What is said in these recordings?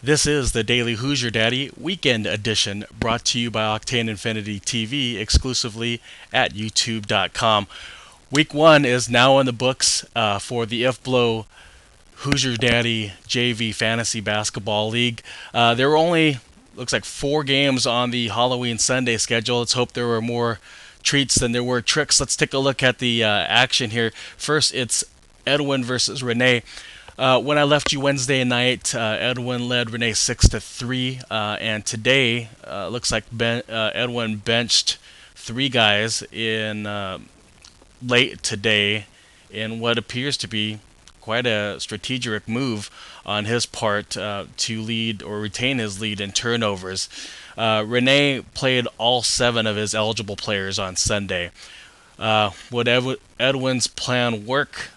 This is the Daily Hoosier Daddy Weekend Edition, brought to you by Octane Infinity TV exclusively at YouTube.com. Week 1 is now in the books for the IFBLO Hoosier Daddy JV Fantasy Basketball League. There were only, looks like, 4 games on the Halloween Sunday schedule. Let's hope there were more treats than there were tricks. Let's take a look at the action here. First, it's Edwin versus Renee. When I left you Wednesday night, Edwin led Renee 6-3, and today looks like Edwin benched 3 guys in late today in what appears to be quite a strategic move on his part to lead or retain his lead in turnovers. Renee played all 7 of his eligible players on Sunday. Would Edwin's plan work?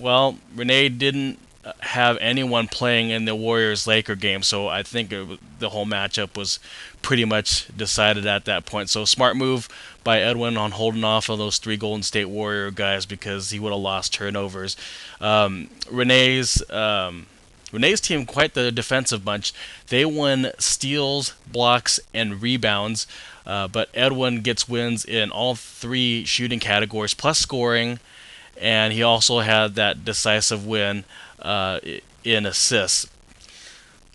Well, Renee didn't have anyone playing in the Warriors-Laker game, so I think the whole matchup was pretty much decided at that point. So smart move by Edwin on holding off on those 3 Golden State Warrior guys because he would have lost turnovers. Renee's team, quite the defensive bunch. They won steals, blocks, and rebounds, but Edwin gets wins in all 3 shooting categories, plus scoring, and he also had that decisive win in assists.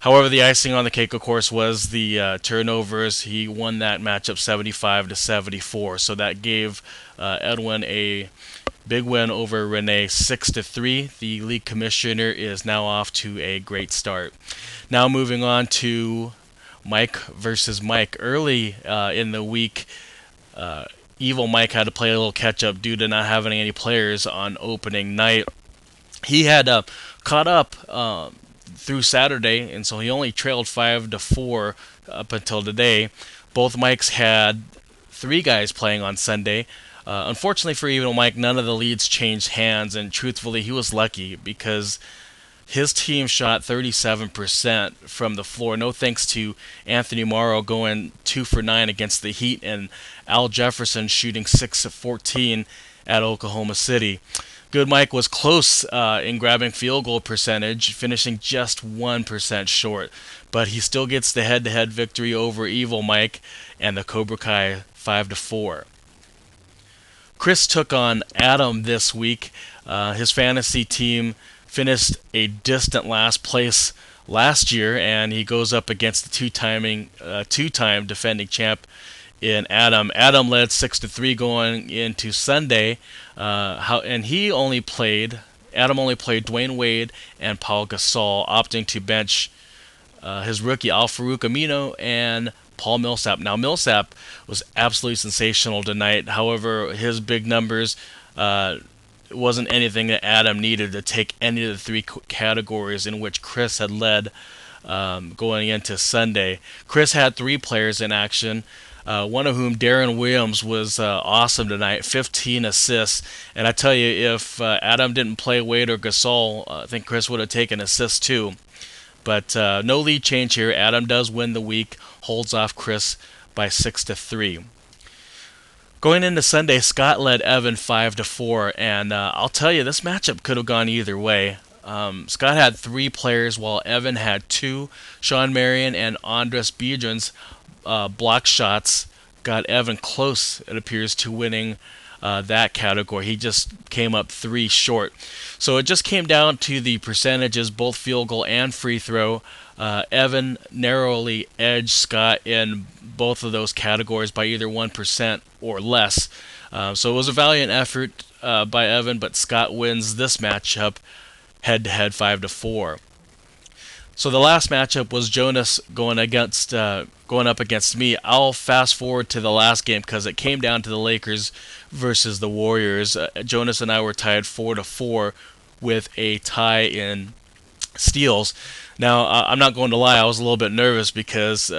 However, the icing on the cake, of course, was the turnovers. He won that matchup 75-74, so that gave Edwin a big win over Renee 6-3. The league commissioner is now off to a great start. Now moving on to Mike versus Mike. Early in the week, Evil Mike had to play a little catch up due to not having any players on opening night. He had caught up through Saturday, and so he only trailed 5-4 up until today. Both Mikes had 3 guys playing on Sunday. Unfortunately for Evil Mike, none of the leads changed hands, and truthfully, he was lucky because his team shot 37% from the floor. No thanks to Anthony Morrow going 2 for 9 against the Heat and Al Jefferson shooting 6 of 14 at Oklahoma City. Good Mike was close in grabbing field goal percentage, finishing just 1% short, but he still gets the head-to-head victory over Evil Mike and the Cobra Kai 5-4. Chris took on Adam this week. His fantasy team finished a distant last place last year, and he goes up against the two-time defending champ in Adam. Adam led 6-3 going into Sunday, and Adam only played Dwayne Wade and Paul Gasol, opting to bench his rookie Al-Farouq Amino and Paul Millsap. Now, Millsap was absolutely sensational tonight. However, his big numbers wasn't anything that Adam needed to take any of the 3 categories in which Chris had led going into Sunday. Chris had 3 players in action, one of whom, Darren Williams, was awesome tonight, 15 assists. And I tell you, if Adam didn't play Wade or Gasol, I think Chris would have taken assists too. But no lead change here. Adam does win the week, holds off Chris by 6-3. Going into Sunday, Scott led Evan 5-4, and I'll tell you, this matchup could have gone either way. Scott had 3 players, while Evan had 2. Sean Marion and Andres Biedrins block shots got Evan close, it appears, to winning that category. He just came up 3 short. So it just came down to the percentages, both field goal and free throw. Evan narrowly edged Scott in both of those categories by either 1% or less. So it was a valiant effort by Evan, but Scott wins this matchup head-to-head 5-4. So the last matchup was Jonas going up against me. I'll fast forward to the last game because it came down to the Lakers versus the Warriors. Jonas and I were tied 4-4 with a tie in steals. Now, I'm not going to lie, I was a little bit nervous because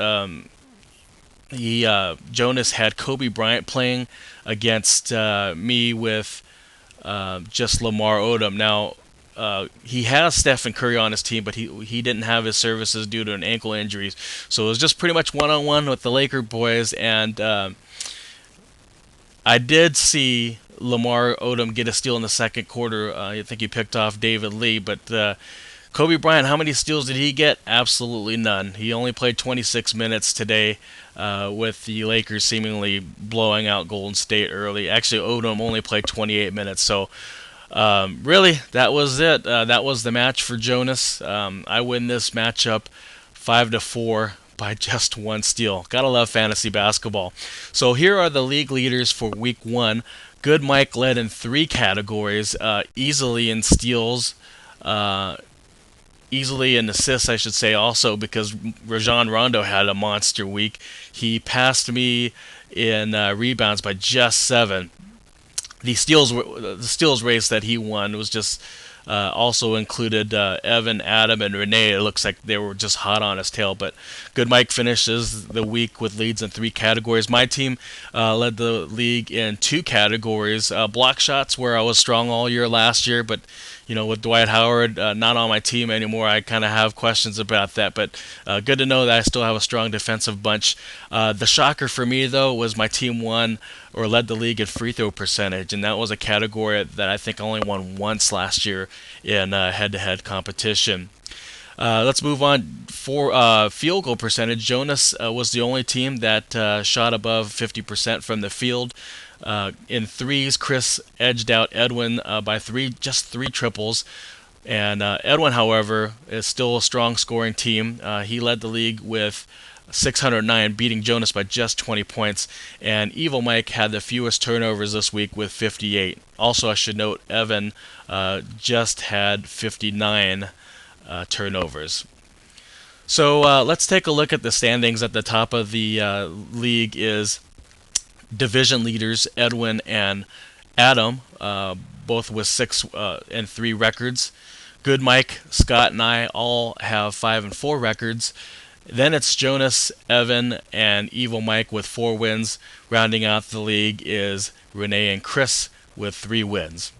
Jonas had Kobe Bryant playing against me with just Lamar Odom. Now, he has Stephen Curry on his team, but he didn't have his services due to an ankle injury. So it was just pretty much one-on-one with the Laker boys, and I did see Lamar Odom get a steal in the second quarter. I think he picked off David Lee, but Kobe Bryant, how many steals did he get? Absolutely none. He only played 26 minutes today, with the Lakers seemingly blowing out Golden State early. Actually, Odom only played 28 minutes. So, really, that was it. That was the match for Jonas. I win this matchup 5-4 by just one steal. Gotta love fantasy basketball. So here are the league leaders for week 1. Good Mike led in 3 categories, easily in steals, easily in assists, I should say, also because Rajon Rondo had a monster week. He passed me in rebounds by just 7. The steals race that he won was just also included Evan, Adam, and Renee. It looks like they were just hot on his tail. But Good Mike finishes the week with leads in 3 categories. My team led the league in 2 categories. Block shots, where I was strong all year last year, but with Dwight Howard not on my team anymore, I kind of have questions about that. But good to know that I still have a strong defensive bunch. The shocker for me, though, was my team won or led the league in free throw percentage, and that was a category that I think I only won once last year in head-to-head competition. Let's move on. For field goal percentage, Jonas was the only team that shot above 50% from the field. In threes, Chris edged out Edwin by just 3 triples. And Edwin, however, is still a strong scoring team. He led the league with 609, beating Jonas by just 20 points. And Evil Mike had the fewest turnovers this week with 58. Also, I should note, Evan just had 59 turnovers. So let's take a look at the standings. At the top of the league is division leaders Edwin and Adam, both with 6-3 records. Good Mike, Scott, and I all have 5-4 records. Then it's Jonas, Evan, and Evil Mike with 4 wins. Rounding out the league is Renee and Chris with 3 wins.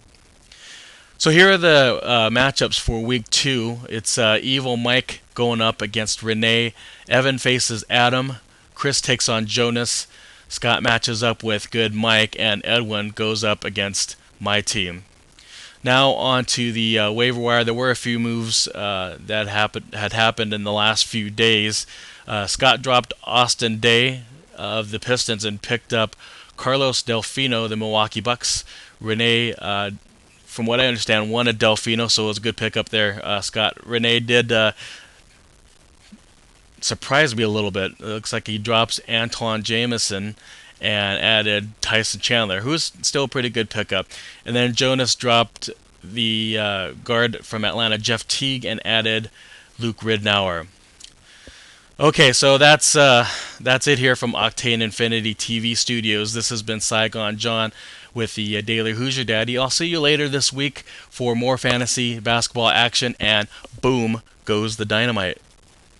So here are the matchups for week 2. It's Evil Mike going up against Renee. Evan faces Adam. Chris takes on Jonas. Scott matches up with Good Mike, and Edwin goes up against my team. Now on to the waiver wire. There were a few moves that had happened in the last few days. Scott dropped Austin Day of the Pistons and picked up Carlos Delfino of the Milwaukee Bucks. Renee, from what I understand, won a Delfino, so it was a good pickup there, Scott. Renee did surprised me a little bit. It looks like he drops Antoine Jameson and added Tyson Chandler, who's still a pretty good pickup. And then Jonas dropped the guard from Atlanta, Jeff Teague, and added Luke Ridnour. Okay, so that's it here from Octane Infinity TV Studios. This has been Saigon John with the Daily Hoosier Daddy. I'll see you later this week for more fantasy basketball action, and boom goes the dynamite.